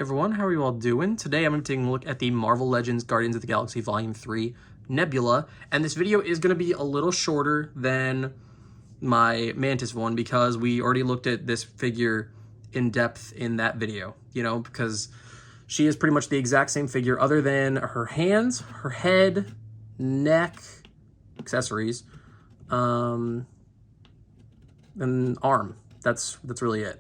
everyone, how are you all doing? Today I'm going to be taking a look at the Marvel Legends Guardians of the Galaxy Volume 3 Nebula, and this video is going to be a little shorter than my Mantis one because we already looked at this figure in depth in that video, because she is pretty much the exact same figure other than her hands, her head, neck, accessories, and arm. That's really it.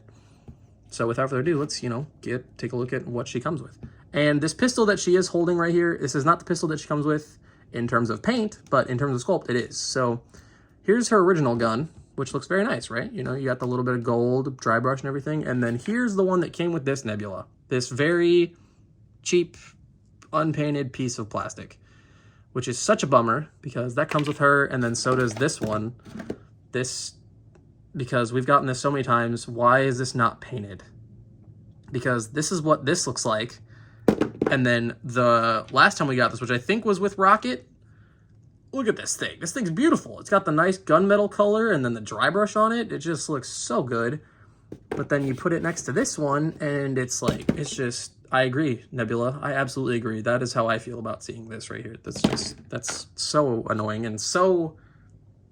So without further ado, let's, take a look at what she comes with. And this pistol that she is holding right here, this is not the pistol that she comes with in terms of paint, but in terms of sculpt, it is. So here's her original gun, which looks very nice, right? You got the little bit of gold, dry brush and everything. And then here's the one that came with this Nebula. This very cheap, unpainted piece of plastic, which is such a bummer because that comes with her, and then so does this one. Because we've gotten this so many times, why is this not painted? Because this is what this looks like. And then the last time we got this, which I think was with Rocket, look at this thing. This thing's beautiful. It's got the nice gunmetal color and then the dry brush on it. It just looks so good. But then you put it next to this one and it's I agree, Nebula. I absolutely agree. That is how I feel about seeing this right here. That's so annoying and so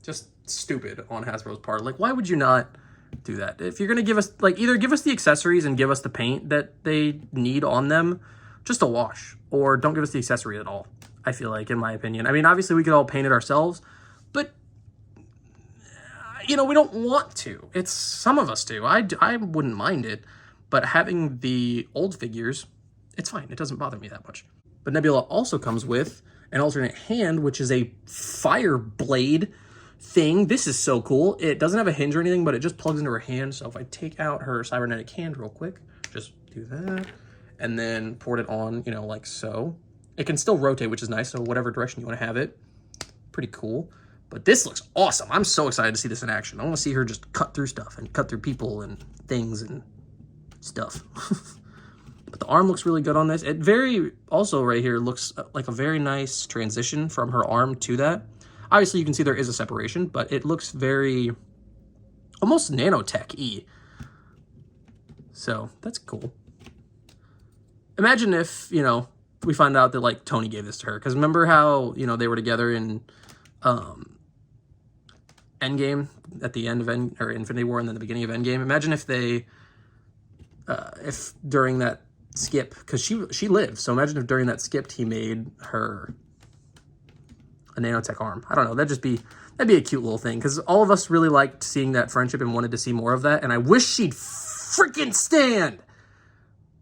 just stupid on Hasbro's part. Like, why would you not do that? If you're gonna give us, either give us the accessories and give us the paint that they need on them, just a wash, or don't give us the accessory at all. I feel like, in my opinion. I mean, obviously we could all paint it ourselves, but we don't want to. It's some of us do. I wouldn't mind it, but having the old figures, it's fine. It doesn't bother me that much. But Nebula also comes with an alternate hand, which is a fire blade thing. This is so cool. It doesn't have a hinge or anything, but it just plugs into her hand. So if I take out her cybernetic hand real quick, just do that, and then port it on, like so. It can still rotate, which is nice, so whatever direction you want to have it. Pretty cool. But this looks awesome. I'm so excited to see this in action. I want to see her just cut through stuff and cut through people and things and stuff. But the arm looks really good on this. It also right here looks like a very nice transition from her arm to that. Obviously, you can see there is a separation, but it looks very, almost nanotech-y. So, that's cool. Imagine if, we find out that, Tony gave this to her. Because remember how, they were together in Endgame, at the end of Infinity War and then the beginning of Endgame? Imagine if they, if during that skip, because she lived, so imagine if during that skip he made her a nanotech arm. I don't know. That'd be a cute little thing, because all of us really liked seeing that friendship and wanted to see more of that, and I wish she'd freaking stand.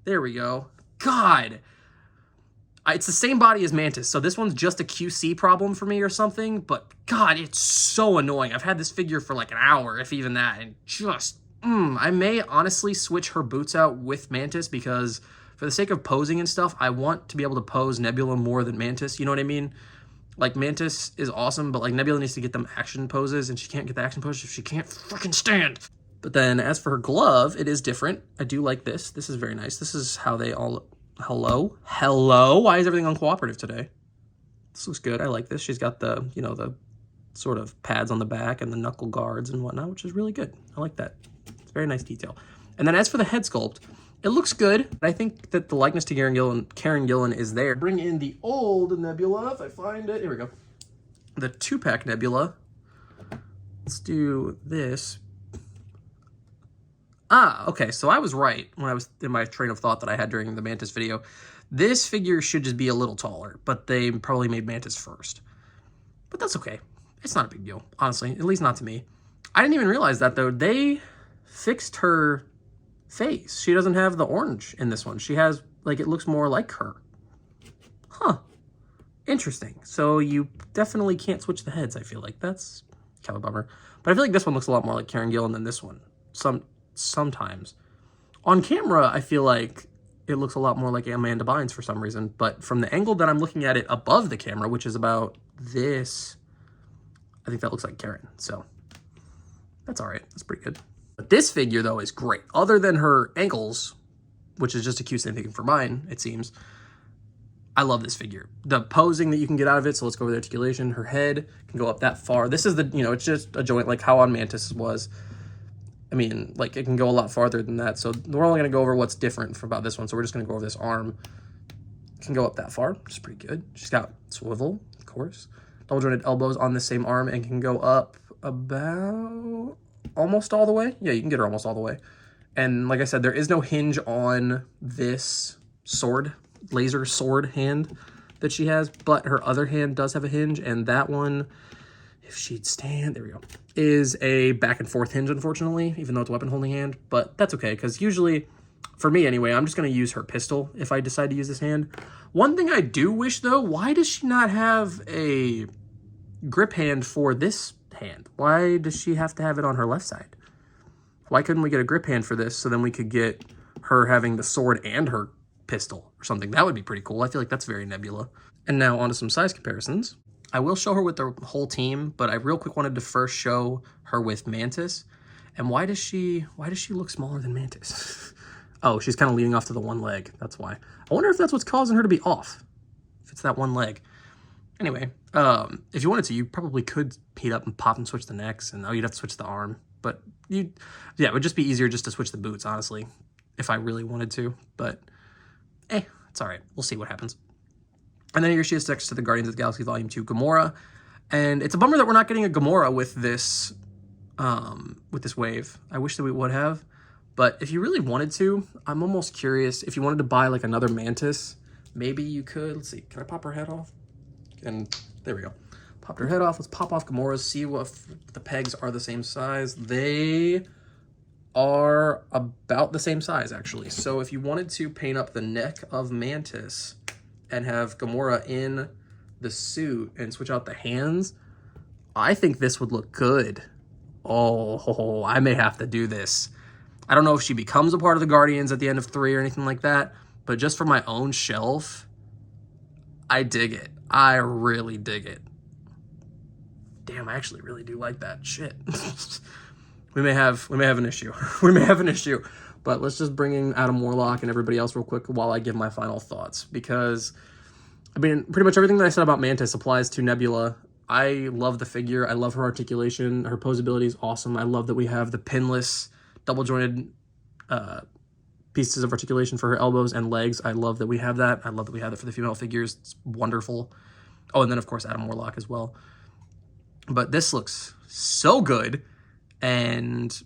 There we go. God. It's the same body as Mantis, so this one's just a QC problem for me or something, but God, it's so annoying. I've had this figure for like an hour, if even that, and just, I may honestly switch her boots out with Mantis, because for the sake of posing and stuff, I want to be able to pose Nebula more than Mantis, you know what I mean? Mantis is awesome, but Nebula needs to get them action poses, and she can't get the action poses if she can't freaking stand. But then as for her glove, it is different. I do like this. This is very nice. This is how they all... Hello? Why is everything uncooperative today? This looks good. I like this. She's got the, the sort of pads on the back and the knuckle guards and whatnot, which is really good. I like that. It's very nice detail. And then as for the head sculpt, it looks good. I think that the likeness to Karen Gillan is there. Bring in the old Nebula, if I find it. Here we go. The 2-pack Nebula. Let's do this. Okay, so I was right when I was in my train of thought that I had during the Mantis video. This figure should just be a little taller, but they probably made Mantis first. But that's okay. It's not a big deal, honestly, at least not to me. I didn't even realize that, though. They fixed her face. She doesn't have the orange in this one. She has, it looks more like her. Huh. Interesting. So you definitely can't switch the heads, I feel like. That's kind of a bummer. But I feel like this one looks a lot more like Karen Gillan than this one. Sometimes. On camera, I feel like it looks a lot more like Amanda Bynes for some reason, but from the angle that I'm looking at it above the camera, which is about this, I think that looks like Karen, so that's all right. That's pretty good. But this figure, though, is great. Other than her ankles, which is just a cute thing for mine, it seems, I love this figure. The posing that you can get out of it, so let's go over the articulation. Her head can go up that far. This is the, it's just a joint like how on Mantis was. I mean, like, it can go a lot farther than that. So we're only going to go over what's different about this one. So we're just going to go over this arm. It can go up that far, which is pretty good. She's got swivel, of course. Double jointed elbows on the same arm and can go up about almost all the way. Yeah, you can get her almost all the way. And like I said, there is no hinge on this sword, laser sword hand that she has, but her other hand does have a hinge, and that one, if she'd stand, there we go, is a back and forth hinge, unfortunately, even though it's a weapon holding hand, but that's okay, because usually, for me anyway, I'm just going to use her pistol if I decide to use this hand. One thing I do wish, though, why does she not have a grip hand for this hand? Why does she have to have it on her left side? Why couldn't we get a grip hand for this so then we could get her having the sword and her pistol or something? That would be pretty cool. I feel like that's very Nebula. And now onto some size comparisons. I will show her with the whole team, but I real quick wanted to first show her with Mantis. And why does she look smaller than Mantis? Oh, she's kind of leaning off to the one leg. That's why. I wonder if that's what's causing her to be off. If it's that one leg. Anyway, if you wanted to, you probably could heat up and pop and switch the necks, and you'd have to switch the arm. But yeah, it would just be easier just to switch the boots, honestly, if I really wanted to. But it's all right. We'll see what happens. And then here she is next to the Guardians of the Galaxy Volume 2 Gamora. And it's a bummer that we're not getting a Gamora with this wave. I wish that we would have. But if you really wanted to, I'm almost curious. If you wanted to buy like another Mantis, maybe you could. Let's see. Can I pop her head off? And there we go. Popped her head off. Let's pop off Gamora's. See if the pegs are the same size. They are about the same size, actually. So if you wanted to paint up the neck of Mantis and have Gamora in the suit and switch out the hands, I think this would look good. Oh, I may have to do this. I don't know if she becomes a part of the Guardians at the end of 3 or anything like that, but just for my own shelf, I dig it. I really dig it. Damn, I actually really do like that. Shit. we may have an issue. We may have an issue. But let's just bring in Adam Warlock and everybody else real quick while I give my final thoughts. Because, I mean, pretty much everything that I said about Mantis applies to Nebula. I love the figure. I love her articulation. Her posability is awesome. I love that we have the pinless, double-jointed pieces of articulation for her elbows and legs. I love that we have that. I love that we have it for the female figures. It's wonderful. Oh, and then, of course, Adam Warlock as well. But this looks so good. And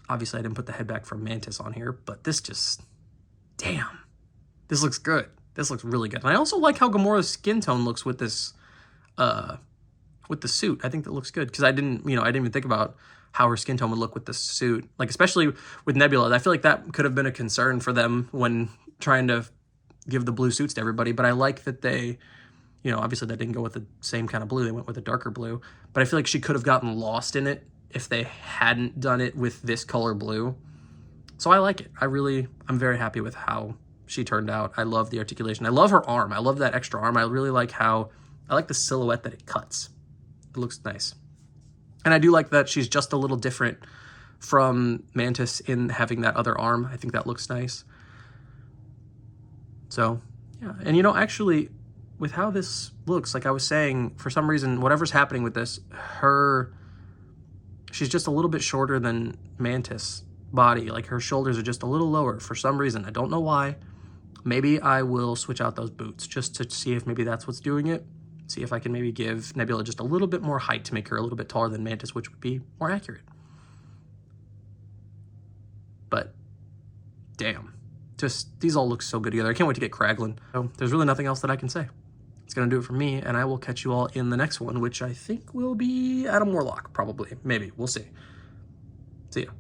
obviously, I didn't put the head back from Mantis on here, but this just, damn, this looks good. This looks really good. And I also like how Gamora's skin tone looks with this, with the suit. I think that looks good because I didn't even think about how her skin tone would look with the suit. Like, especially with Nebula, I feel like that could have been a concern for them when trying to give the blue suits to everybody. But I like that they, obviously they didn't go with the same kind of blue. They went with a darker blue. But I feel like she could have gotten lost in it if they hadn't done it with this color blue. So I like it. I'm very happy with how she turned out. I love the articulation. I love her arm. I love that extra arm. I really like I like the silhouette that it cuts. It looks nice. And I do like that she's just a little different from Mantis in having that other arm. I think that looks nice. So, yeah. And actually, with how this looks, like I was saying, for some reason, whatever's happening with this, she's just a little bit shorter than Mantis body. Like her shoulders are just a little lower for some reason. I don't know why. Maybe I will switch out those boots just to see if maybe that's what's doing it. See if I can maybe give Nebula just a little bit more height to make her a little bit taller than Mantis, which would be more accurate. But damn, just these all look so good together. I can't wait to get Kraglin. So there's really nothing else that I can say. It's going to do it for me, and I will catch you all in the next one, which I think will be Adam Warlock, probably. Maybe. We'll see. See ya.